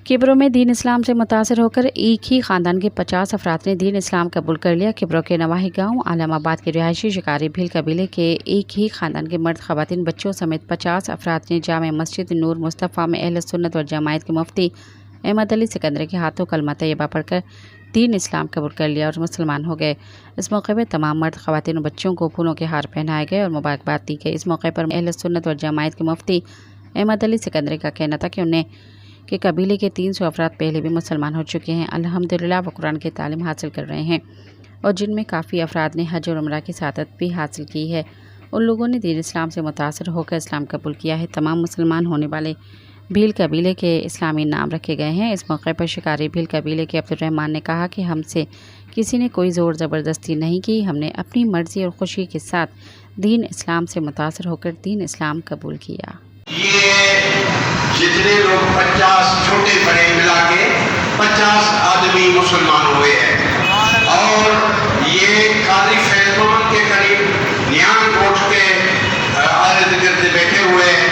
किब्रो में दीन इस्लाम से मुतासर होकर एक ही ख़ानदान के 50 अफराद ने दीन इस्लाम कबूल कर लिया। किब्रो के नवाही गांव आलमाबाद के रिहायशी शिकारी भील कबीले के एक ही ख़ानदान के मर्द ख़वातीन बच्चों समेत 50 अफराद ने जामे मस्जिद नूर मुस्तफ़ा में अहले सुन्नत व जमायत के मुफ्ती अहमद अली सिकंदरी के हाथों कलमा तैयबा पढ़कर दीन इस्लाम कबूल कर लिया और मुसलमान हो गए। इस मौके पर तमाम मर्द ख़वातीन और बच्चों को फूलों के हार पहनाए गए और मुबारकबाद दी गई। इस मौके पर अहले सुन्नत व जमायत के मुफ्ती अहमद अली सिकंदरी का कहना था कि उन्हें कि कबीले के 300 अफराद पहले भी मुसलमान हो चुके हैं, अल्हम्दुलिल्लाह वो कुरान की तालीम हासिल कर रहे हैं और जिनमें काफ़ी अफराद ने हज और उम्रा की सआदत भी हासिल की है। उन लोगों ने दीन इस्लाम से मुतासर होकर इस्लाम कबूल किया है। तमाम मुसलमान होने वाले भील कबीले के इस्लामी नाम रखे गए हैं। इस मौके पर शिकारी भील कबीले के अब्दुर्रहमान ने कहा कि हमसे किसी ने कोई ज़ोर ज़बरदस्ती नहीं की, हमने अपनी मर्ज़ी और खुशी के साथ दीन इस्लाम से मुतासर होकर दीन इस्लाम कबूल किया। ये जितने लोग 50 छोटे बड़े मिला के 50 आदमी मुसलमान हुए हैं और ये काजी फैज मोहम्मद के करीब नियान कोट के इर्द गिर्द बैठे हुए हैं,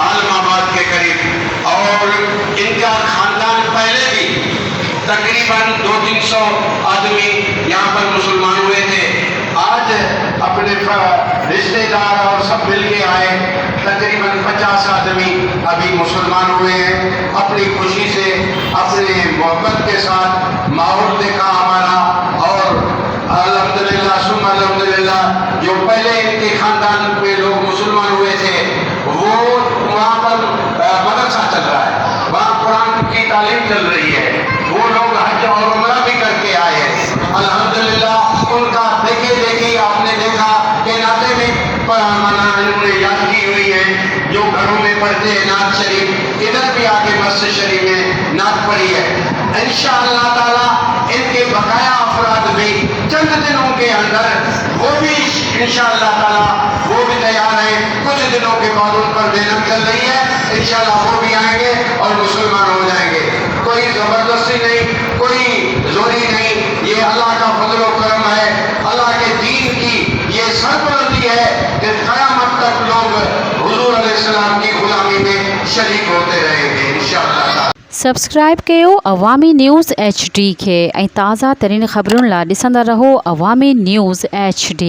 आलमाबाद के करीब, और इनका खानदान पहले भी तकरीबन 200-300 आदमी यहाँ पर मुसलमान हुए थे। आज अपने रिश्तेदार और सब मिल के आए, तकरीबन 50 आदमी अभी मुसलमान हुए हैं। अपनी खुशी से अपने मोहब्बत के साथ माहौल देखा हमारा, और अल्हम्दुलिल्लाह सुम्मा अल्हम्दुलिल्लाह जो पहले इनके खानदान में लोग मुसलमान हुए थे वो वहाँ पर मदरसा चल रहा है, वहाँ कुरान की तालीम चल रही है, वो लोग हज और उम्रा भी करके आए हैं। अल्हम्दुलिल्लाह उनका देखे देखे आपने देखा कि नाते में उन्होंने याद की हुई है, जो घरों में पढ़ते हैं नात शरीफ, इधर भी आके मस्जिद शरीफ में नात पढ़ी है। इंशाअल्लाह ताला इनके बकाया अफराद भी चंद दिनों के अंदर वो भी इंशाअल्लाह ताला वो भी तैयार है। कुछ दिनों के बाद उन पर मेहनत चल रही है, इंशाअल्लाह वो भी आएंगे और मुसलमान हो जाएंगे। कोई जबरदस्ती नहीं, कोई जोरी नहीं, ये अल्लाह का फजल व करम है, अल्लाह के दीन की ये सरबलंदी है कि क़यामत तक लोग हुजूर अलैहिस्सलाम की गुलामी में शरीक होते रहेंगे इंशाअल्लाह। सब्सक्राइब कयो अवामी न्यूज़ HD के ऐं ताज़ा तरीन ख़बरुनि लाइ ॾिसंदा रहो अवामी न्यूज़ HD।